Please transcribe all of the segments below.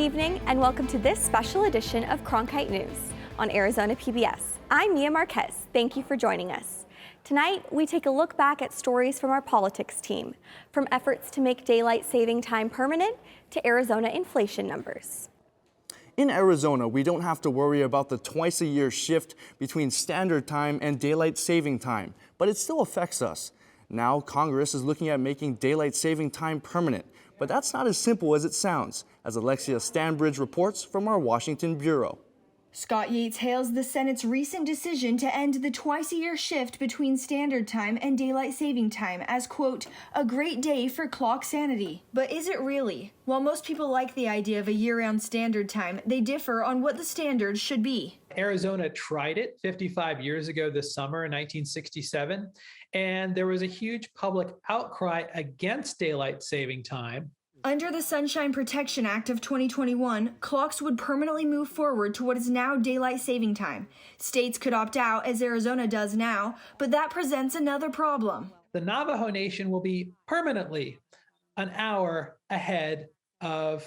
evening and welcome to this special edition of Cronkite News on Arizona PBS. I'm Mia Marquez. Thank you for joining us. Tonight, we take a look back at stories from our politics team, from efforts to make daylight saving time permanent to Arizona inflation numbers. In Arizona, we don't have to worry about the twice-a-year shift between standard time and daylight saving time, but it still affects us. Now, Congress is looking at making daylight saving time permanent, but that's not as simple as it sounds, as Alexia Stanbridge reports from our Washington bureau. Scott Yates hails the Senate's recent decision to end the twice-a-year shift between standard time and daylight saving time as, quote, a great day for clock sanity. But is it really? While most people like the idea of a year-round standard time, they differ on what the standard should be. Arizona tried it 55 years ago this summer in 1967, and there was a huge public outcry against daylight saving time. Under the Sunshine Protection Act of 2021, clocks would permanently move forward to what is now daylight saving time. States could opt out, as Arizona does now, but that presents another problem. The Navajo Nation will be permanently an hour ahead of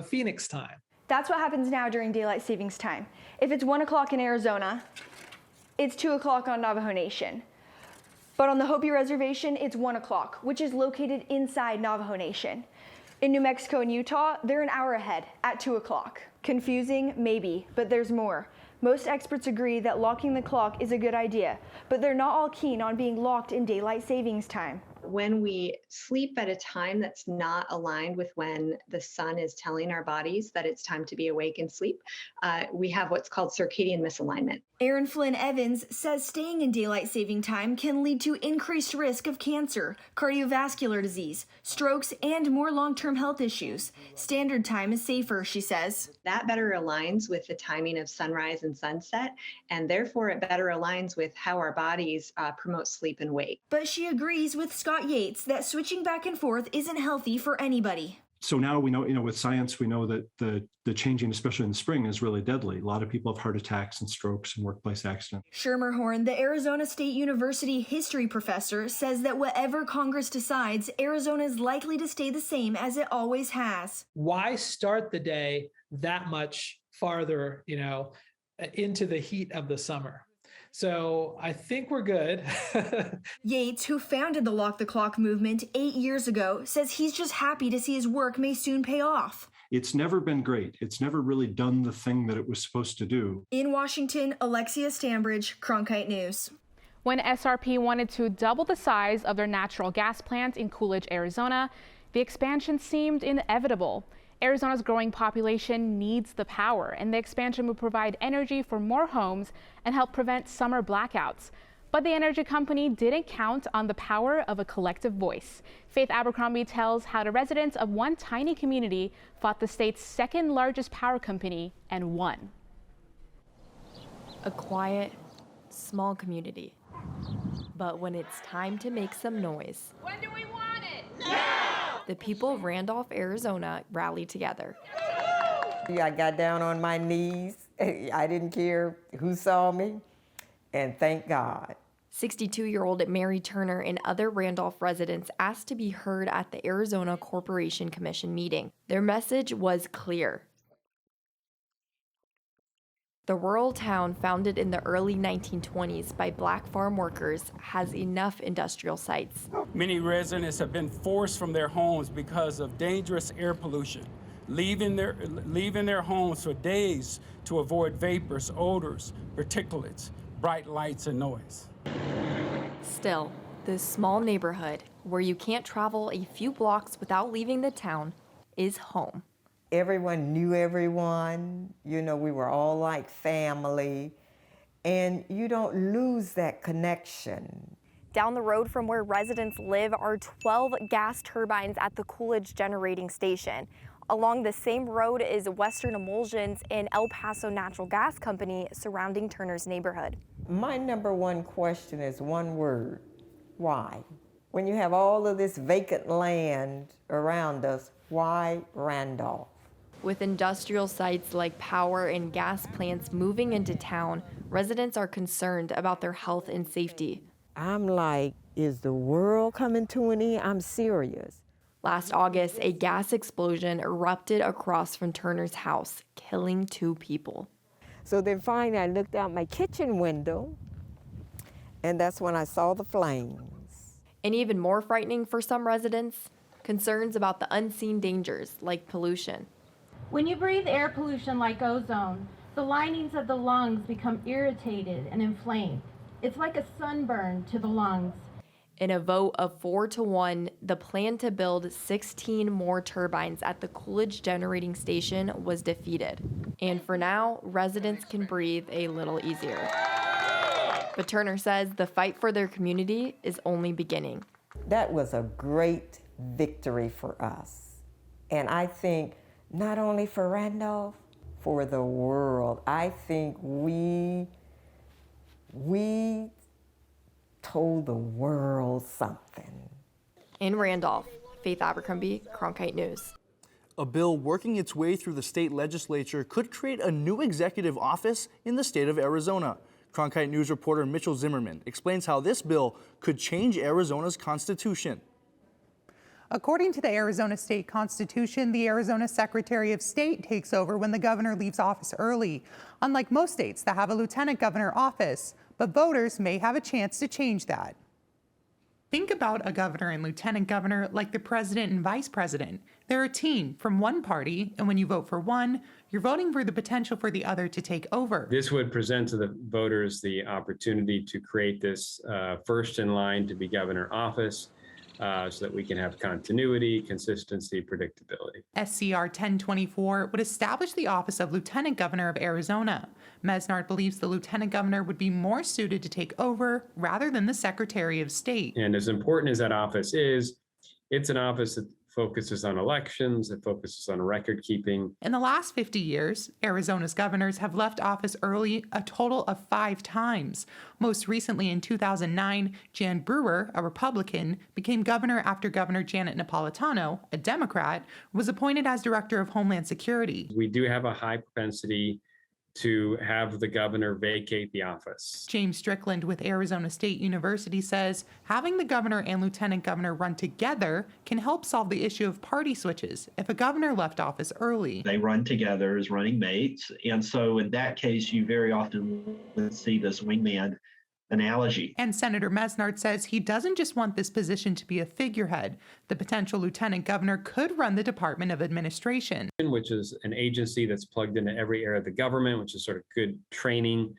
Phoenix time. That's what happens now during daylight savings time. If it's 1 o'clock in Arizona, it's 2 o'clock on Navajo Nation. But on the Hopi Reservation, it's 1 o'clock, which is located inside Navajo Nation. In New Mexico and Utah, they're an hour ahead at 2 o'clock. Confusing? Maybe, but there's more. Most experts agree that locking the clock is a good idea, but they're not all keen on being locked in daylight savings time. When we sleep at a time that's not aligned with when the sun is telling our bodies that it's time to be awake and sleep, we have what's called circadian misalignment. Aaron Flynn Evans says staying in daylight saving time can lead to increased risk of cancer, cardiovascular disease, strokes, and more long-term health issues. Standard time is safer, she says. That better aligns with the timing of sunrise and sunset, and therefore it better aligns with how our bodies promote sleep and wake. But she agrees with Scott Yates that switching back and forth isn't healthy for anybody. So now we know, with science, we know that the changing, especially in the spring, is really deadly. A lot of people have heart attacks and strokes and workplace accidents. Shermer Horn, the Arizona State University history professor, says that whatever Congress decides, Arizona is likely to stay the same as it always has. Why start the day that much farther, into the heat of the summer? So I think we're good. Yates, who founded the Lock the Clock movement 8 years ago, says he's just happy to see his work may soon pay off. It's never been great. It's never really done the thing that it was supposed to do. In Washington, Alexia Stanbridge, Cronkite News. When SRP wanted to double the size of their natural gas plant in Coolidge, Arizona, the expansion seemed inevitable. Arizona's growing population needs the power, and the expansion will provide energy for more homes and help prevent summer blackouts. But the energy company didn't count on the power of a collective voice. Faith Abercrombie tells how the residents of one tiny community fought the state's second largest power company and won. A quiet, small community. But when it's time to make some noise, when do we want it? Now! The people of Randolph, Arizona rallied together. I got down on my knees. I didn't care who saw me, and thank God. 62-year-old Mary Turner and other Randolph residents asked to be heard at the Arizona Corporation Commission meeting. Their message was clear. The rural town, founded in the early 1920s by black farm workers, has enough industrial sites. Many residents have been forced from their homes because of dangerous air pollution, leaving their homes for days to avoid vapors, odors, particulates, bright lights, and noise. Still, this small neighborhood, where you can't travel a few blocks without leaving the town, is home. Everyone knew everyone. We were all like family. And you don't lose that connection. Down the road from where residents live are 12 gas turbines at the Coolidge Generating Station. Along the same road is Western Emulsions and El Paso Natural Gas Company surrounding Turner's neighborhood. My number one question is one word: why? When you have all of this vacant land around us, why Randolph? With industrial sites like power and gas plants moving into town, residents are concerned about their health and safety. I'm like, is the world coming to an end? I'm serious. Last August, a gas explosion erupted across from Turner's house, killing 2 people. So then finally I looked out my kitchen window, and that's when I saw the flames. And even more frightening for some residents, concerns about the unseen dangers like pollution. When you breathe air pollution like ozone, the linings of the lungs become irritated and inflamed. It's like a sunburn to the lungs. In a vote of 4-1, the plan to build 16 more turbines at the Coolidge Generating Station was defeated. And for now, residents can breathe a little easier. But Turner says the fight for their community is only beginning. That was a great victory for us. And I think not only for Randolph, for the world. I think we told the world something. In Randolph, Faith Abercrombie, Cronkite News. A bill working its way through the state legislature could create a new executive office in the state of Arizona. Cronkite News reporter Mitchell Zimmerman explains how this bill could change Arizona's constitution. According to the Arizona State Constitution, the Arizona Secretary of State takes over when the governor leaves office early, unlike most states that have a lieutenant governor office, but voters may have a chance to change that. Think about a governor and lieutenant governor like the president and vice president. They're a team from one party, and when you vote for one, you're voting for the potential for the other to take over. This would present to the voters the opportunity to create this first in line to be governor office, so that we can have continuity, consistency, predictability. SCR 1024 would establish the office of Lieutenant Governor of Arizona. Mesnard believes the Lieutenant Governor would be more suited to take over rather than the Secretary of State. And as important as that office is, it's an office that focuses on elections, it focuses on record keeping. In the last 50 years, Arizona's governors have left office early a total of 5 times. Most recently in 2009, Jan Brewer, a Republican, became governor after Governor Janet Napolitano, a Democrat, was appointed as Director of Homeland Security. We do have a high propensity to have the governor vacate the office. James Strickland with Arizona State University says having the governor and lieutenant governor run together can help solve the issue of party switches if a governor left office early. They run together as running mates, and so in that case, you very often see this wingman analogy. And Senator Mesnard says he doesn't just want this position to be a figurehead. The potential lieutenant governor could run the Department of Administration, which is an agency that's plugged into every area of the government, which is sort of good training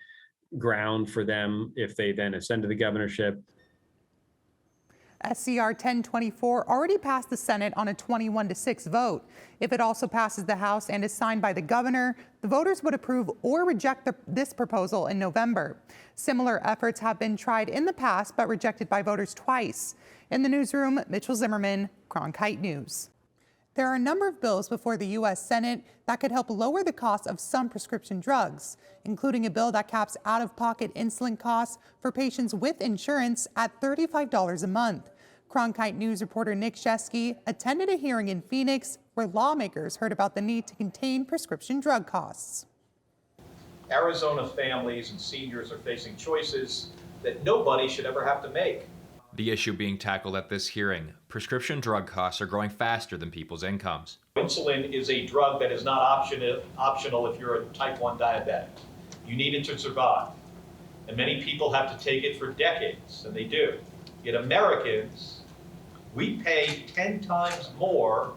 ground for them if they then ascend to the governorship. SCR 1024 already passed the Senate on a 21-6 vote. If it also passes the House and is signed by the governor, the voters would approve or reject this proposal in November. Similar efforts have been tried in the past but rejected by voters twice. In the newsroom, Mitchell Zimmerman, Cronkite News. There are a number of bills before the U.S. Senate that could help lower the cost of some prescription drugs, including a bill that caps out-of-pocket insulin costs for patients with insurance at $35 a month. Cronkite News reporter Nick Shesky attended a hearing in Phoenix where lawmakers heard about the need to contain prescription drug costs. Arizona families and seniors are facing choices that nobody should ever have to make. The issue being tackled at this hearing, prescription drug costs are growing faster than people's incomes. Insulin is a drug that is not optional if you're a type 1 diabetic. You need it to survive. And many people have to take it for decades, and they do. Yet Americans, we pay 10 times more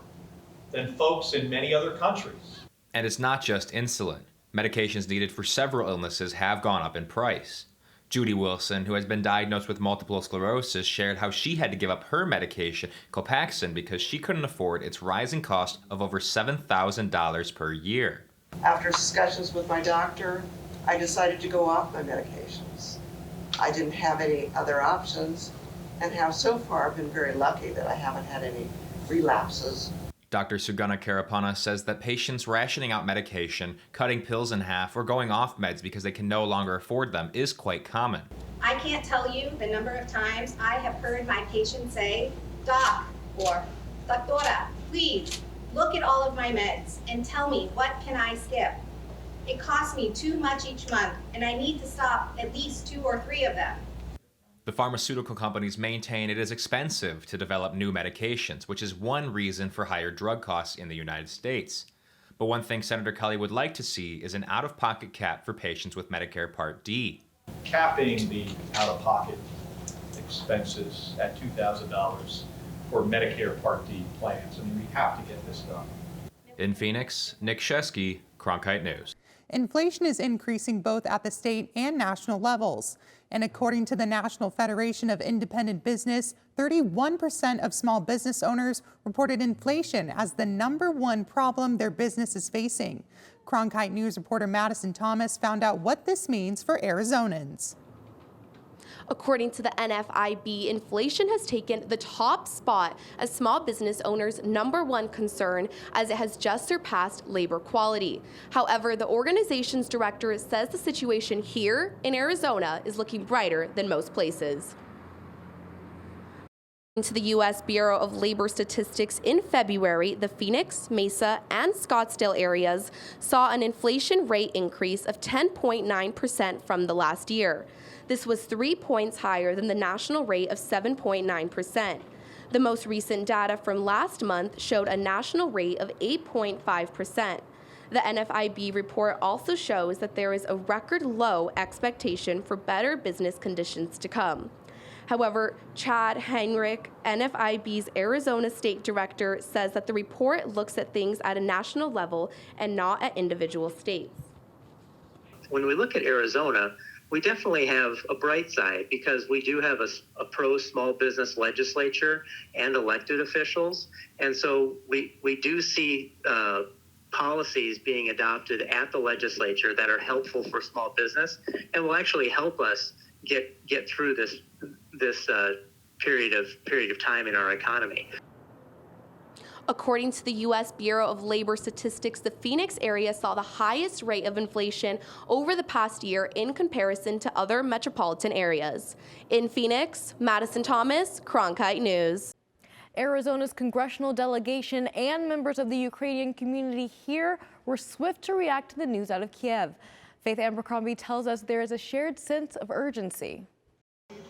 than folks in many other countries. And it's not just insulin. Medications needed for several illnesses have gone up in price. Judy Wilson, who has been diagnosed with multiple sclerosis, shared how she had to give up her medication, Copaxone, because she couldn't afford its rising cost of over $7,000 per year. After discussions with my doctor, I decided to go off my medications. I didn't have any other options and have so far been very lucky that I haven't had any relapses. Dr. Sugana Karapana says that patients rationing out medication, cutting pills in half, or going off meds because they can no longer afford them is quite common. I can't tell you the number of times I have heard my patients say, "Doc," or "Doctora, please look at all of my meds and tell me what can I skip. It costs me too much each month and I need to stop at least 2 or 3 of them." The pharmaceutical companies maintain it is expensive to develop new medications, which is one reason for higher drug costs in the United States. But one thing Senator Kelly would like to see is an out-of-pocket cap for patients with Medicare Part D. Capping the out-of-pocket expenses at $2,000 for Medicare Part D plans. I mean, we have to get this done. In Phoenix, Nick Shesky, Cronkite News. Inflation is increasing both at the state and national levels. And according to the National Federation of Independent Business, 31% of small business owners reported inflation as the #1 problem their business is facing. Cronkite News reporter Madison Thomas found out what this means for Arizonans. According to the NFIB, inflation has taken the top spot as small business owners' #1 concern, as it has just surpassed labor quality. However, the organization's director says the situation here in Arizona is looking brighter than most places. To the U.S. Bureau of Labor Statistics in February, the Phoenix, Mesa, and Scottsdale areas saw an inflation rate increase of 10.9% from the last year. This was 3 points higher than the national rate of 7.9%. The most recent data from last month showed a national rate of 8.5%. The NFIB report also shows that there is a record low expectation for better business conditions to come. However, Chad Heinrich, NFIB's Arizona State Director, says that the report looks at things at a national level and not at individual states. When we look at Arizona, we definitely have a bright side because we do have a pro-small business legislature and elected officials. And so we do see policies being adopted at the legislature that are helpful for small business and will actually help us get through this period of time in our economy. According to the U.S. Bureau of Labor Statistics, the Phoenix area saw the highest rate of inflation over the past year in comparison to other metropolitan areas. In Phoenix, Madison Thomas, Cronkite News. Arizona's congressional delegation and members of the Ukrainian community here were swift to react to the news out of Kiev. Faith Abercrombie tells us there is a shared sense of urgency.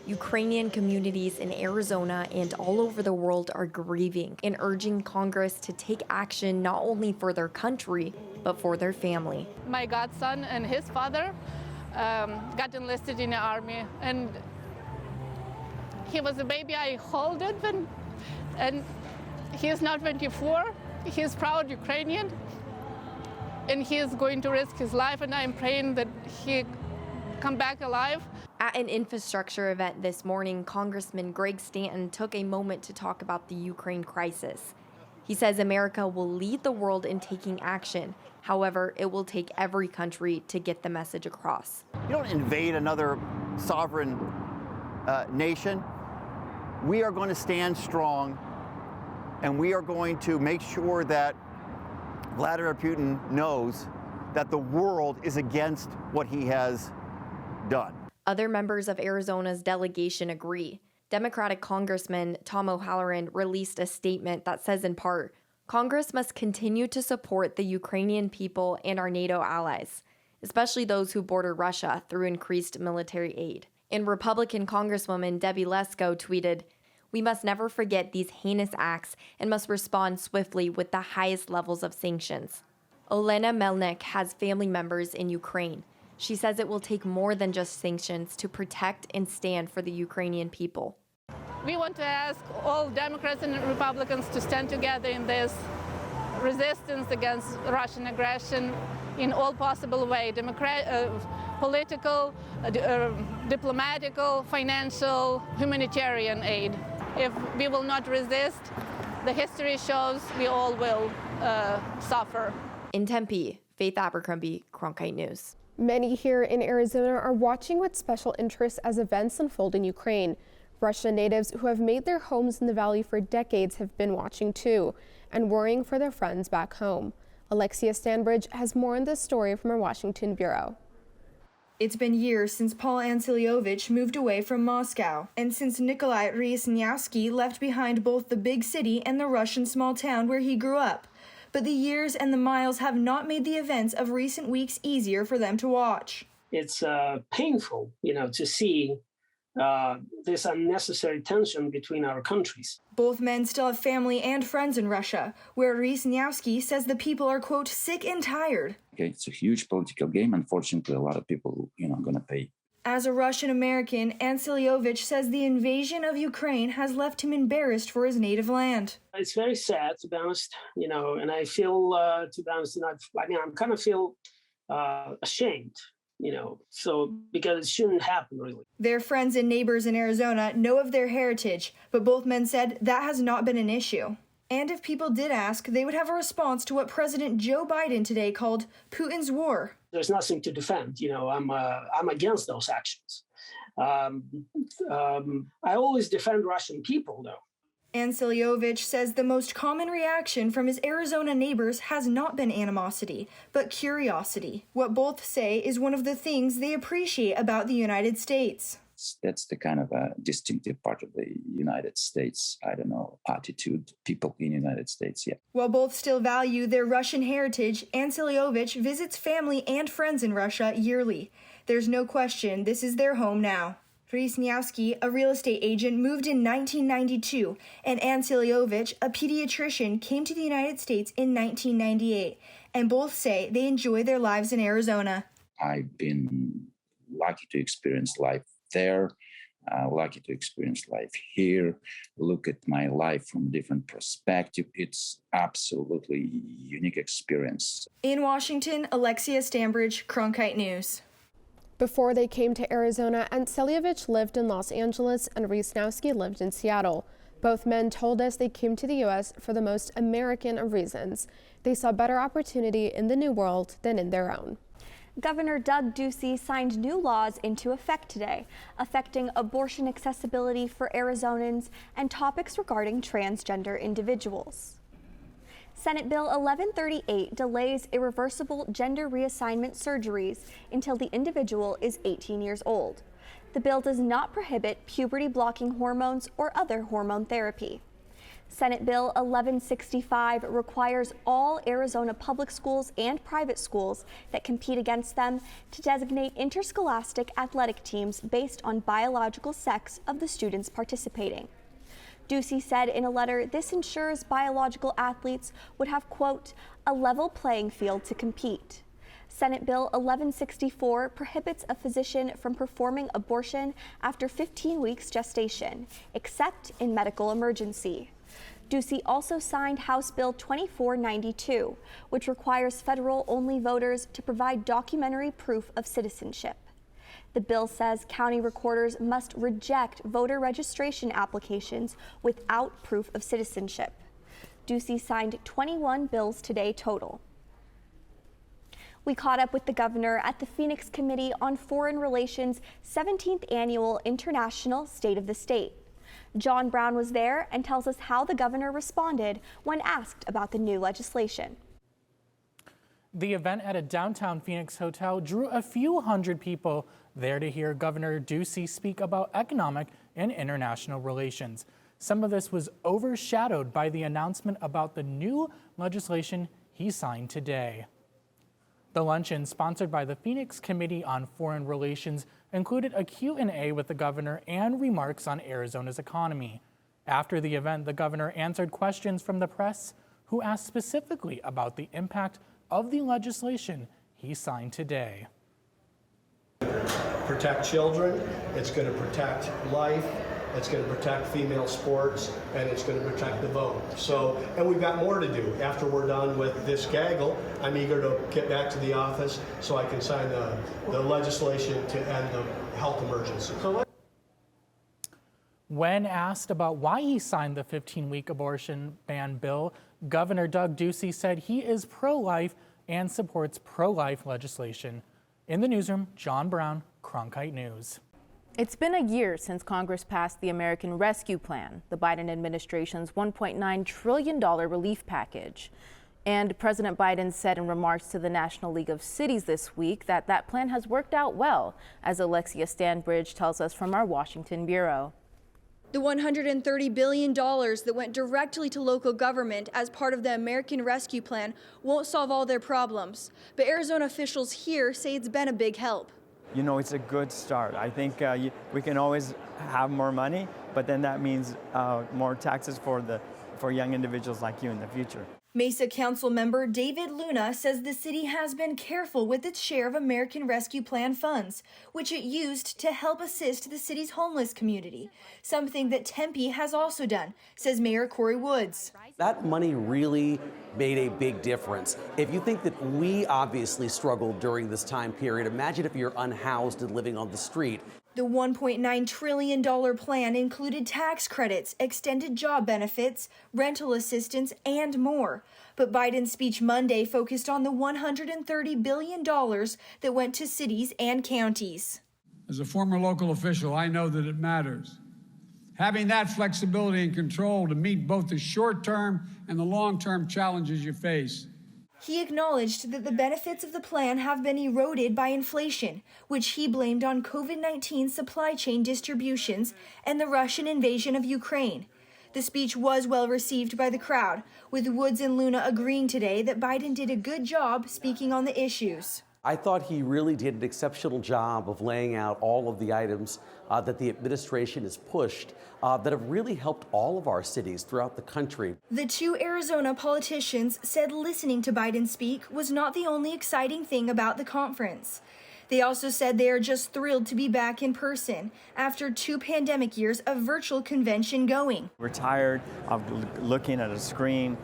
Ukrainian communities in Arizona and all over the world are grieving and urging Congress to take action not only for their country, but for their family. My godson and his father got enlisted in the army, and he was a baby. I held it, and he is now 24. He is proud Ukrainian, and he is going to risk his life, and I'm praying that he come back alive. At an infrastructure event this morning, Congressman Greg Stanton took a moment to talk about the Ukraine crisis. He says America will lead the world in taking action. However, it will take every country to get the message across. You don't invade another sovereign nation. We are going to stand strong, and we are going to make sure that Vladimir Putin knows that the world is against what he has done. Other members of Arizona's delegation agree. Democratic Congressman Tom O'Halloran released a statement that says in part, Congress must continue to support the Ukrainian people and our NATO allies, especially those who border Russia, through increased military aid. And Republican Congresswoman Debbie Lesko tweeted, "We must never forget these heinous acts and must respond swiftly with the highest levels of sanctions." Olena Melnik has family members in Ukraine. She says it will take more than just sanctions to protect and stand for the Ukrainian people. We want to ask all Democrats and Republicans to stand together in this resistance against Russian aggression in all possible ways, political, diplomatical, financial, humanitarian aid. If we will not resist, the history shows we all will suffer. In Tempe, Faith Abercrombie, Cronkite News. Many here in Arizona are watching with special interest as events unfold in Ukraine. Russian natives who have made their homes in the valley for decades have been watching too, and worrying for their friends back home. Alexia Stanbridge has more on this story from our Washington bureau. It's been years since Paul Anseliovich moved away from Moscow, and since Nikolai Ryasnyavsky left behind both the big city and the Russian small town where he grew up. But the years and the miles have not made the events of recent weeks easier for them to watch. It's painful, to see this unnecessary tension between our countries. Both men still have family and friends in Russia, where Risnyavsky says the people are, quote, sick and tired. Okay, it's a huge political game. Unfortunately, a lot of people, going to pay. As a Russian American, Ansilyovich says the invasion of Ukraine has left him embarrassed for his native land. It's very sad, to be honest, and I feel, to be honest, I'm kind of feel ashamed, so because it shouldn't happen, really. Their friends and neighbors in Arizona know of their heritage, but both men said that has not been an issue. And if people did ask, they would have a response to what President Joe Biden today called Putin's war. There's nothing to defend. I'm against those actions. I always defend Russian people, though. Ansilyovich says the most common reaction from his Arizona neighbors has not been animosity, but curiosity. What both say is one of the things they appreciate about the United States. That's the kind of a distinctive part of the United States, attitude, people in the United States, yeah. While both still value their Russian heritage, Ansilyovich visits family and friends in Russia yearly. There's no question this is their home now. Risnyavsky, a real estate agent, moved in 1992, and Ansilyovich, a pediatrician, came to the United States in 1998, and both say they enjoy their lives in Arizona. I've been lucky to experience life there, lucky to experience life here, look at my life from a different perspective. It's absolutely unique experience. In Washington, Alexia Stambridge, Cronkite News. Before they came to Arizona, Ansilyovich lived in Los Angeles and Risnyavsky lived in Seattle. Both men told us they came to the U.S. for the most American of reasons. They saw better opportunity in the new world than in their own. Governor Doug Ducey signed new laws into effect today, affecting abortion accessibility for Arizonans and topics regarding transgender individuals. Senate Bill 1138 delays irreversible gender reassignment surgeries until the individual is 18 years old. The bill does not prohibit puberty-blocking hormones or other hormone therapy. Senate Bill 1165 requires all Arizona public schools and private schools that compete against them to designate interscholastic athletic teams based on biological sex of the students participating. Ducey said in a letter this ensures biological athletes would have, quote, a level playing field to compete. Senate Bill 1164 prohibits a physician from performing abortion after 15 weeks gestation, except in medical emergency. Ducey also signed House Bill 2492, which requires federal-only voters to provide documentary proof of citizenship. The bill says county recorders must reject voter registration applications without proof of citizenship. Ducey signed 21 bills today total. We caught up with the governor at the Phoenix Committee on Foreign Relations' 17th Annual International State of the State. John Brown was there and tells us how the governor responded when asked about the new legislation. The event at a downtown Phoenix hotel drew a few hundred people there to hear Governor Ducey speak about economic and international relations. Some of this was overshadowed by the announcement about the new legislation he signed today. The luncheon, sponsored by the Phoenix Committee on Foreign Relations, included a Q&A with the governor and remarks on Arizona's economy. After the event, the governor answered questions from the press who asked specifically about the impact of the legislation he signed today. Protect children, it's going to protect life, it's going to protect female sports, and it's going to protect the vote. And we've got more to do. After we're done with this gaggle, I'm eager to get back to the office so I can sign the legislation to end the health emergency. When asked about why he signed the 15-week abortion ban bill, Governor Doug Ducey said he is pro-life and supports pro-life legislation. In the newsroom, John Brown, Cronkite News. It's been a year since Congress passed the American Rescue Plan, the Biden administration's $1.9 trillion relief package. And President Biden said in remarks to the National League of Cities this week that that plan has worked out well, as Alexia Stambridge tells us from our Washington bureau. The $130 billion that went directly to local government as part of the American Rescue Plan won't solve all their problems, but Arizona officials here say it's been a big help. you know, it's a good start. I think we can always have more money, but then that means more taxes for young individuals like you in the future. Mesa Council member David Luna says the city has been careful with its share of American Rescue Plan funds, which it used to help assist the city's homeless community, something that Tempe has also done, says Mayor Corey Woods. That money really made a big difference. If you think that we obviously struggled during this time period, imagine if you're unhoused and living on the street. The $1.9 trillion plan included tax credits, extended job benefits, rental assistance, and more. But Biden's speech Monday focused on the $130 billion that went to cities and counties. As a former local official, I know that it matters. Having that flexibility and control to meet both the short-term and the long-term challenges you face. He acknowledged that the benefits of the plan have been eroded by inflation, which he blamed on COVID-19 supply chain distributions and the Russian invasion of Ukraine. The speech was well received by the crowd, with Woods and Luna agreeing today that Biden did a good job speaking on the issues. I thought he really did an exceptional job of laying out all of the items that the administration has pushed that have really helped all of our cities throughout the country. The two Arizona politicians said listening to Biden speak was not the only exciting thing about the conference. They also said they are just thrilled to be back in person after 2 pandemic years of virtual convention going. We're tired of looking at a screen.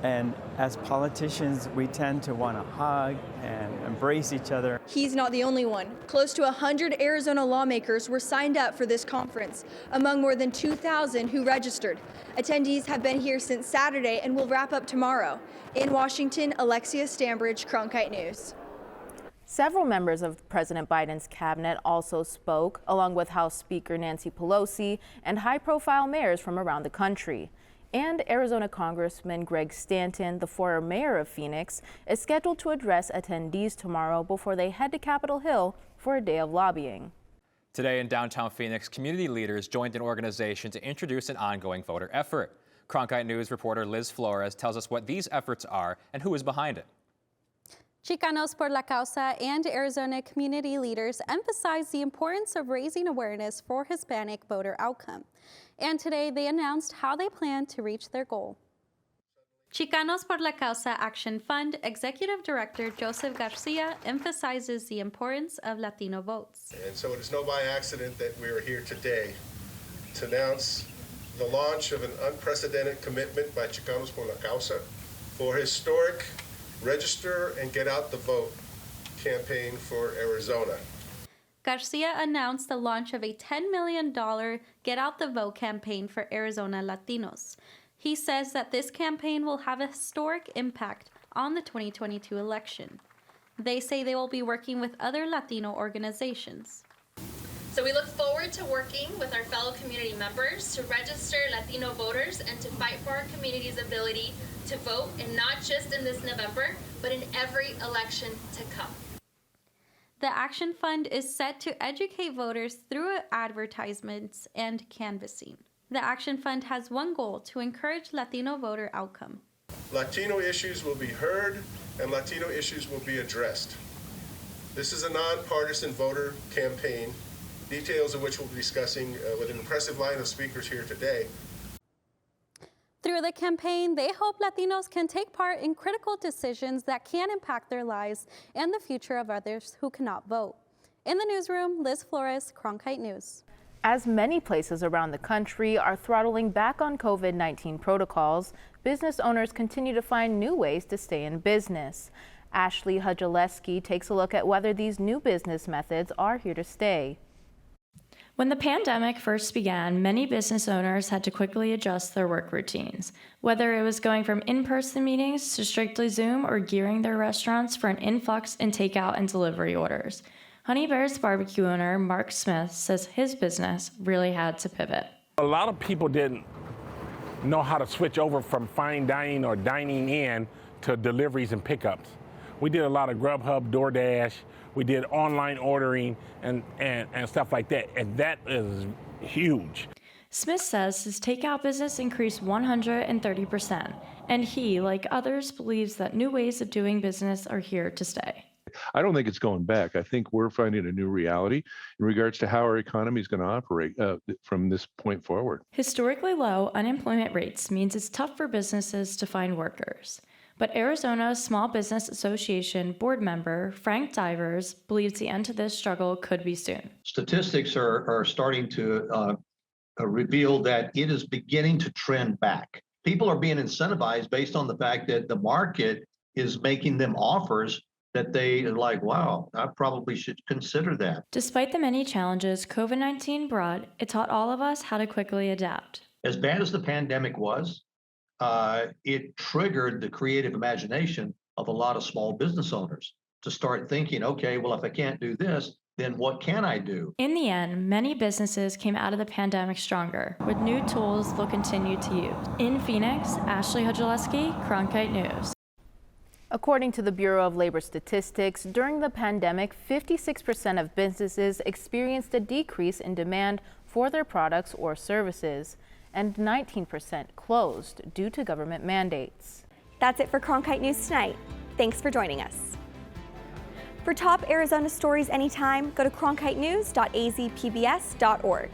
And as politicians, we tend to want to hug and embrace each other. He's not the only one. Close to 100 Arizona lawmakers were signed up for this conference, among more than 2,000 who registered. Attendees have been here since Saturday and will wrap up tomorrow. In Washington, Alexia Stambridge, Cronkite News. Several members of President Biden's cabinet also spoke, along with House Speaker Nancy Pelosi and high-profile mayors from around the country. And Arizona Congressman Greg Stanton, the former mayor of Phoenix, is scheduled to address attendees tomorrow before they head to Capitol Hill for a day of lobbying. Today in downtown Phoenix, community leaders joined an organization to introduce an ongoing voter effort. Cronkite News reporter Liz Flores tells us what these efforts are and who is behind it. Chicanos por la Causa and Arizona community leaders emphasize the importance of raising awareness for Hispanic voter outcome. And today they announced how they plan to reach their goal. Chicanos por la Causa Action Fund Executive Director Joseph Garcia emphasizes the importance of Latino votes. And so it is no by accident that we are here today to announce the launch of an unprecedented commitment by Chicanos por la Causa for historic Register and Get Out the Vote campaign for Arizona. Garcia announced the launch of a $10 million Get Out the Vote campaign for Arizona Latinos. He says that this campaign will have a historic impact on the 2022 election. They say they will be working with other Latino organizations. So we look forward to working with our fellow community members to register Latino voters and to fight for our community's ability to vote, and not just in this November, but in every election to come. The Action Fund is set to educate voters through advertisements and canvassing. The Action Fund has one goal: to encourage Latino voter outcome. Latino issues will be heard and Latino issues will be addressed. This is a nonpartisan voter campaign, details of which we'll be discussing with an impressive line of speakers here today. Through the campaign, they hope Latinos can take part in critical decisions that can impact their lives and the future of others who cannot vote. In the newsroom, Liz Flores, Cronkite News. As many places around the country are throttling back on COVID-19 protocols, business owners continue to find new ways to stay in business. Ashley Hudjaleski takes a look at whether these new business methods are here to stay. When the pandemic first began, many business owners had to quickly adjust their work routines, whether it was going from in-person meetings to strictly Zoom or gearing their restaurants for an influx in takeout and delivery orders. Honey Bear's barbecue owner Mark Smith says his business really had to pivot. A lot of people didn't know how to switch over from fine dining or dining in to deliveries and pickups. We did a lot of Grubhub, DoorDash. We did online ordering and stuff like that, and that is huge. Smith says his takeout business increased 130%, and he, like others, believes that new ways of doing business are here to stay. I don't think it's going back. I think we're finding a new reality in regards to how our economy is going to operate from this point forward. Historically low unemployment rates means it's tough for businesses to find workers. But Arizona's Small Business Association board member, Frank Divers, believes the end to this struggle could be soon. Statistics are starting to reveal that it is beginning to trend back. People are being incentivized based on the fact that the market is making them offers that they are like, wow, I probably should consider that. Despite the many challenges COVID-19 brought, it taught all of us how to quickly adapt. As bad as the pandemic was, it triggered the creative imagination of a lot of small business owners to start thinking, okay, well, if I can't do this, then what can I do? In the end, many businesses came out of the pandemic stronger, with new tools they'll continue to use. In Phoenix, Ashley Hodulewski, Cronkite News. According to the Bureau of Labor Statistics, during the pandemic, 56% of businesses experienced a decrease in demand for their products or services, and 19% closed due to government mandates. That's it for Cronkite News tonight. Thanks for joining us. For top Arizona stories anytime, go to cronkitenews.azpbs.org.